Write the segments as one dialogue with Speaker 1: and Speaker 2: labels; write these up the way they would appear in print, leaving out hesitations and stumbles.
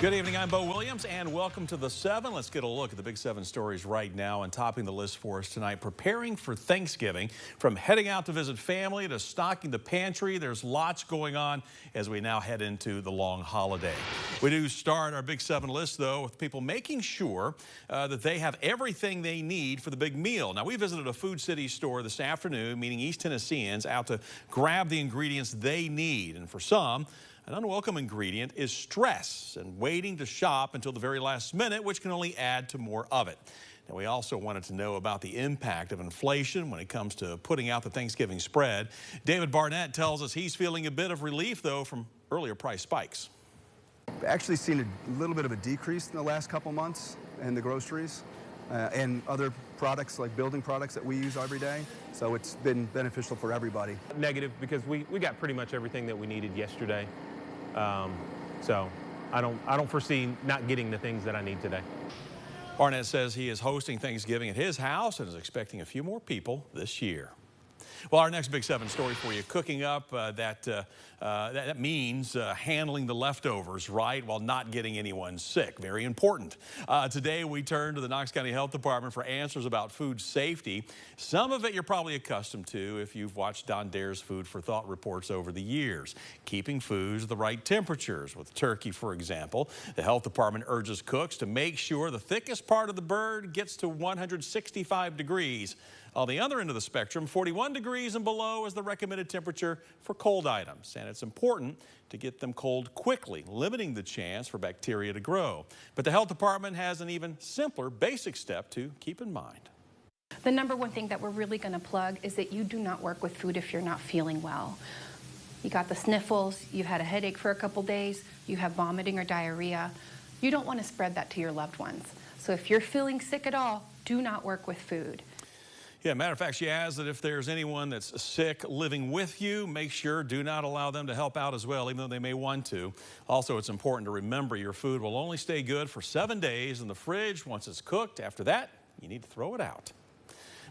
Speaker 1: Good evening, I'm Bo Williams, and welcome to the 7. Let's get a look at the big 7 stories right now, and topping the list for us tonight, preparing for Thanksgiving. From heading out to visit family to stocking the pantry, there's lots going on as we now head into the long holiday. We do start our big 7 list, though, with people making sure that they have everything they need for the big meal. Now, we visited a Food City store this afternoon, meeting East Tennesseans out to grab the ingredients they need. And for some, an unwelcome ingredient is stress and waiting to shop until the very last minute, which can only add to more of it. Now, we also wanted to know about the impact of inflation when it comes to putting out the Thanksgiving spread. David Barnett tells us he's feeling a bit of relief, though, from earlier price spikes.
Speaker 2: Actually seen a little bit of a decrease in the last couple months in the groceries and other products like building products that we use every day. So it's been beneficial for everybody.
Speaker 3: Negative because we got pretty much everything that we needed yesterday. So I don't foresee not getting the things that I need today.
Speaker 1: Barnett says he is hosting Thanksgiving at his house and is expecting a few more people this year. Well, our next big 7 story for you, cooking up, that means handling the leftovers, right, while not getting anyone sick. Very important. Today, we turn to the Knox County Health Department for answers about food safety. Some of it you're probably accustomed to if you've watched Don Dare's Food for Thought reports over the years. Keeping foods at the right temperatures. With turkey, for example, the health department urges cooks to make sure the thickest part of the bird gets to 165 degrees. On the other end of the spectrum, 41 degrees and below is the recommended temperature for cold items. And it's important to get them cold quickly, limiting the chance for bacteria to grow. But the health department has an even simpler basic step to keep in mind.
Speaker 4: The number one thing that we're really going to plug is that you do not work with food if you're not feeling well. You got the sniffles, you had a headache for a couple days, you have vomiting or diarrhea. You don't want to spread that to your loved ones. So if you're feeling sick at all, do not work with food.
Speaker 1: Yeah, matter of fact, she adds that if there's anyone that's sick living with you, make sure do not allow them to help out as well, even though they may want to. Also, it's important to remember your food will only stay good for 7 days in the fridge once it's cooked. After that, you need to throw it out.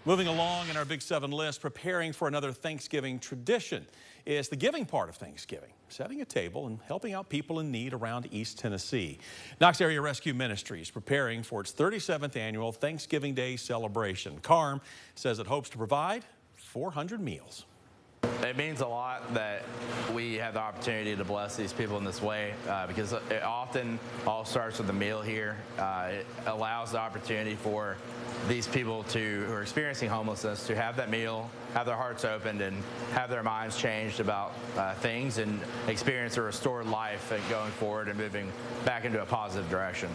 Speaker 1: Moving along in our big 7 list, preparing for another Thanksgiving tradition. It's the giving part of Thanksgiving, setting a table and helping out people in need around East Tennessee. Knox Area Rescue Ministries preparing for its 37th annual Thanksgiving Day celebration. Karm says it hopes to provide 400 meals.
Speaker 5: It means a lot that we have the opportunity to bless these people in this way because it often all starts with a meal here. It allows the opportunity for these people who are experiencing homelessness to have that meal, have their hearts opened, and have their minds changed about things and experience a restored life and going forward and moving back into a positive direction.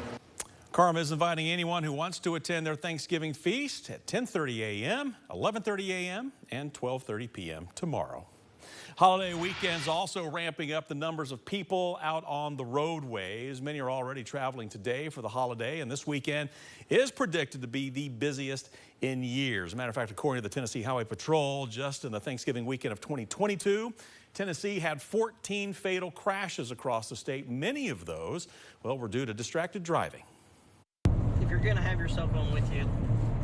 Speaker 1: Karm is inviting anyone who wants to attend their Thanksgiving feast at 10:30 a.m., 11:30 a.m., and 12:30 p.m. tomorrow. Holiday weekends also ramping up the numbers of people out on the roadways. Many are already traveling today for the holiday, and this weekend is predicted to be the busiest in years. As a matter of fact, according to the Tennessee Highway Patrol, just in the Thanksgiving weekend of 2022, Tennessee had 14 fatal crashes across the state. Many of those, well, were due to distracted driving.
Speaker 6: If you're going to have your cell phone with you,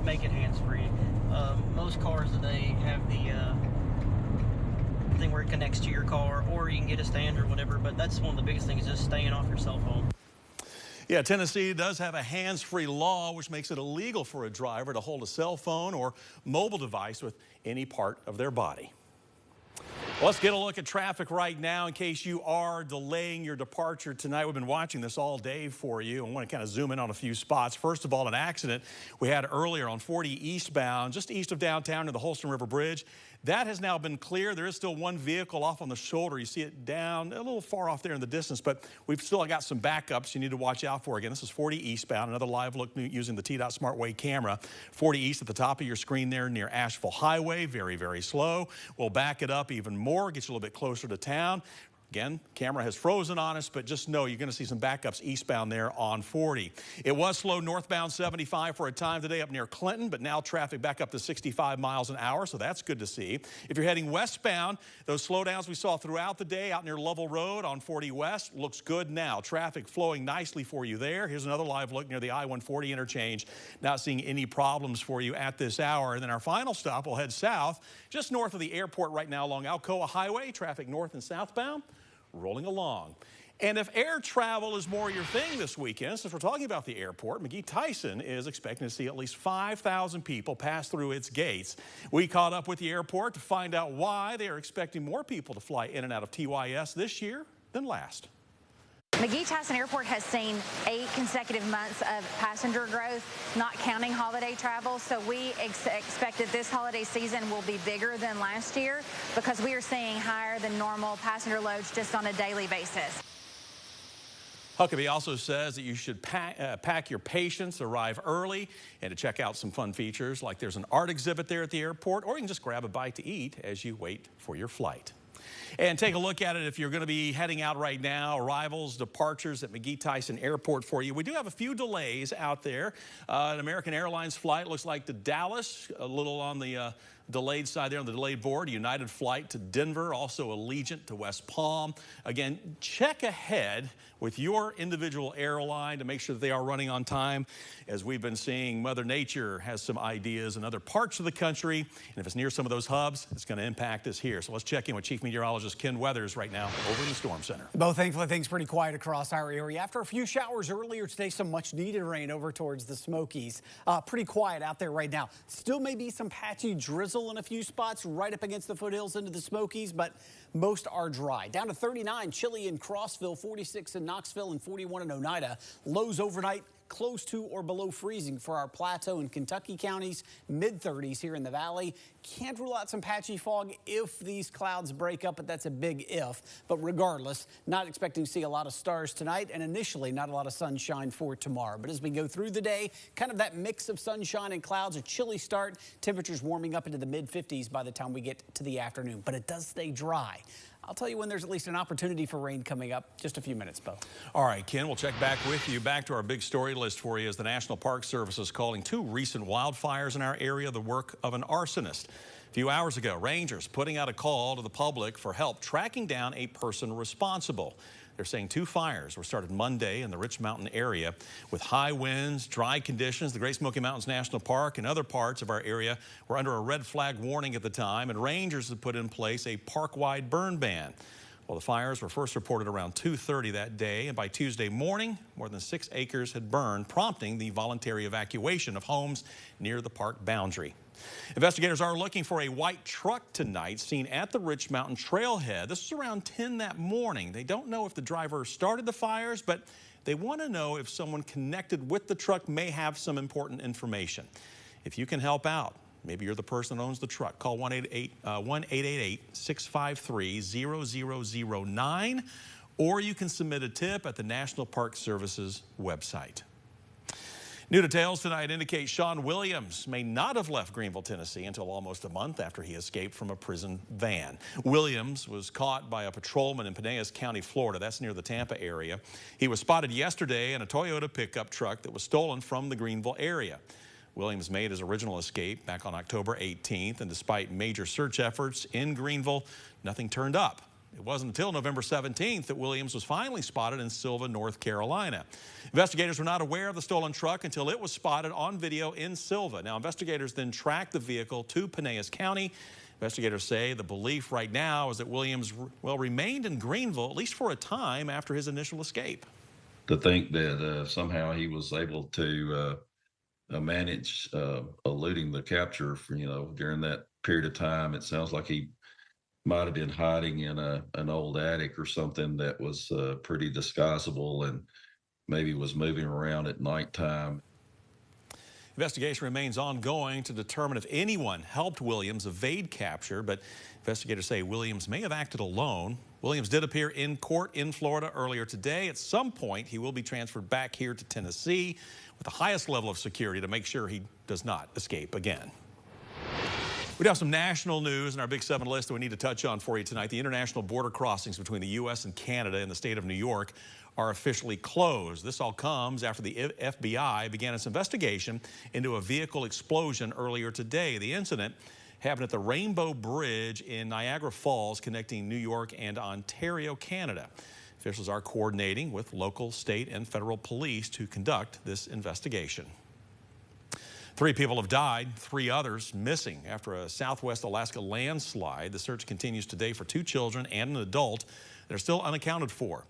Speaker 6: make it hands-free. Most cars today have the thing where it connects to your car, or you can get a stand or whatever, but that's one of the biggest things, is just staying off your cell phone.
Speaker 1: Yeah, Tennessee does have a hands-free law, which makes it illegal for a driver to hold a cell phone or mobile device with any part of their body. Let's get a look at traffic right now in case you are delaying your departure tonight. We've been watching this all day for you. I want to kind of zoom in on a few spots. First of all, an accident we had earlier on 40 eastbound, just east of downtown near the Holston River Bridge. That has now been cleared. There is still one vehicle off on the shoulder. You see it down a little far off there in the distance, but we've still got some backups you need to watch out for. Again, this is 40 eastbound. Another live look using the T-Dot SmartWay camera. 40 east at the top of your screen there near Asheville Highway. Very, very slow. We'll back it up even more, get you a little bit closer to town. Again, camera has frozen on us, but just know you're going to see some backups eastbound there on 40. It was slow northbound 75 for a time today up near Clinton, but now traffic back up to 65 miles an hour, so that's good to see. If you're heading westbound, those slowdowns we saw throughout the day out near Lovell Road on 40 West looks good now. Traffic flowing nicely for you there. Here's another live look near the I-140 interchange. Not seeing any problems for you at this hour. And then our final stop, we'll head south, just north of the airport right now along Alcoa Highway. Traffic north and southbound rolling along. And if air travel is more your thing this weekend, since we're talking about the airport, McGhee Tyson is expecting to see at least 5,000 people pass through its gates. We caught up with the airport to find out why they are expecting more people to fly in and out of TYS this year than last.
Speaker 7: McGhee Tyson Airport has seen 8 consecutive months of passenger growth, not counting holiday travel. So we expect that this holiday season will be bigger than last year because we are seeing higher than normal passenger loads just on a daily basis.
Speaker 1: Huckabee also says that you should pack your patience, arrive early, and to check out some fun features like there's an art exhibit there at the airport, or you can just grab a bite to eat as you wait for your flight. And take a look at it if you're going to be heading out right now. Arrivals, departures at McGhee Tyson Airport for you. We do have a few delays out there. An American Airlines flight looks like to Dallas, a little on the delayed side there on the delayed board. United flight to Denver, also Allegiant to West Palm. Again, check ahead with your individual airline to make sure that they are running on time. As we've been seeing, Mother Nature has some ideas in other parts of the country, and if it's near some of those hubs, it's going to impact us here. So let's check in with Chief Meteorologist Ken Weathers right now over in the Storm Center.
Speaker 8: Bo, thankfully things pretty quiet across our area. After a few showers earlier today, some much needed rain over towards the Smokies. Pretty quiet out there right now. Still may be some patchy drizzle in a few spots right up against the foothills into the Smokies, but most are dry. Down to 39, chilly in Crossville, 46 in Knoxville, and 41 in Oneida. Lows overnight close to or below freezing for our Plateau and Kentucky counties, mid-30s here in the valley. Can't rule out some patchy fog if these clouds break up, but that's a big if. But regardless, not expecting to see a lot of stars tonight, and initially not a lot of sunshine for tomorrow. But as we go through the day, kind of that mix of sunshine and clouds, a chilly start, temperatures warming up into the mid-50s by the time we get to the afternoon. But it does stay dry. I'll tell you when there's at least an opportunity for rain coming up. Just a few minutes, Bo. All
Speaker 1: right, Ken, we'll check back with you. Back to our big story list for you as the National Park Service is calling 2 recent wildfires in our area the work of an arsonist. A few hours ago, rangers putting out a call to the public for help tracking down a person responsible. They're saying 2 fires were started Monday in the Rich Mountain area with high winds, dry conditions. The Great Smoky Mountains National Park and other parts of our area were under a red flag warning at the time, and rangers had put in place a park-wide burn ban. Well, the fires were first reported around 2:30 that day, and by Tuesday morning, more than 6 acres had burned, prompting the voluntary evacuation of homes near the park boundary. Investigators are looking for a white truck tonight seen at the Rich Mountain trailhead. This is around 10 that morning. They don't know if the driver started the fires, but they want to know if someone connected with the truck may have some important information. If you can help out, maybe you're the person that owns the truck, call 1-888-653-0009, or you can submit a tip at the National Park Service's website. New details tonight indicate Sean Williams may not have left Greenville, Tennessee until almost a month after he escaped from a prison van. Williams was caught by a patrolman in Pinellas County, Florida. That's near the Tampa area. He was spotted yesterday in a Toyota pickup truck that was stolen from the Greenville area. Williams made his original escape back on October 18th, and despite major search efforts in Greenville, nothing turned up. It wasn't until November 17th that Williams was finally spotted in Sylva, North Carolina. Investigators were not aware of the stolen truck until it was spotted on video in Sylva. Now, investigators then tracked the vehicle to Pinellas County. Investigators say the belief right now is that Williams, remained in Greenville at least for a time after his initial escape.
Speaker 9: To think that somehow he was able to manage eluding the capture, during that period of time, it sounds like he might have been hiding in an old attic or something that was pretty disguisable and maybe was moving around at nighttime.
Speaker 1: Investigation remains ongoing to determine if anyone helped Williams evade capture, but investigators say Williams may have acted alone. Williams did appear in court in Florida earlier today. At some point, he will be transferred back here to Tennessee with the highest level of security to make sure he does not escape again. We have some national news in our Big 7 list that we need to touch on for you tonight. The international border crossings between the U.S. and Canada in the state of New York are officially closed. This all comes after the FBI began its investigation into a vehicle explosion earlier today. The incident happened at the Rainbow Bridge in Niagara Falls, connecting New York and Ontario, Canada. Officials are coordinating with local, state, and federal police to conduct this investigation. 3 people have died, 3 others missing after a Southwest Alaska landslide. The search continues today for 2 children and an adult that are still unaccounted for.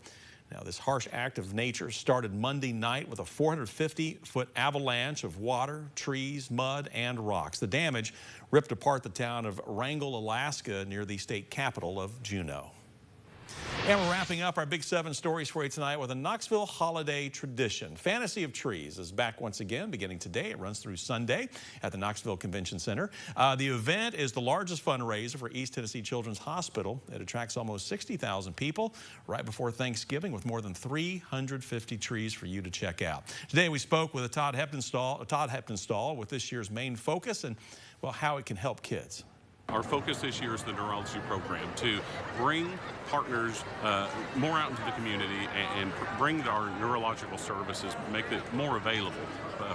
Speaker 1: Now, this harsh act of nature started Monday night with a 450-foot avalanche of water, trees, mud, and rocks. The damage ripped apart the town of Wrangell, Alaska, near the state capital of Juneau. And we're wrapping up our Big 7 stories for you tonight with a Knoxville holiday tradition. Fantasy of Trees is back once again beginning today. It runs through Sunday at the Knoxville Convention Center. The event is the largest fundraiser for East Tennessee Children's Hospital. It attracts almost 60,000 people right before Thanksgiving with more than 350 trees for you to check out. Today we spoke with Todd Heptonstall with this year's main focus and, well, how it can help kids.
Speaker 10: Our focus this year is the neurology program to bring partners more out into the community and bring our neurological services, make it more available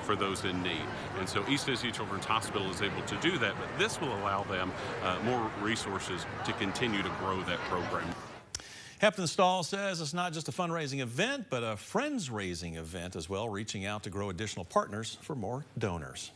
Speaker 10: for those in need. And so East Tennessee Children's Hospital is able to do that, but this will allow them more resources to continue to grow that program.
Speaker 1: Heptonstall says it's not just a fundraising event, but a friends-raising event as well, reaching out to grow additional partners for more donors.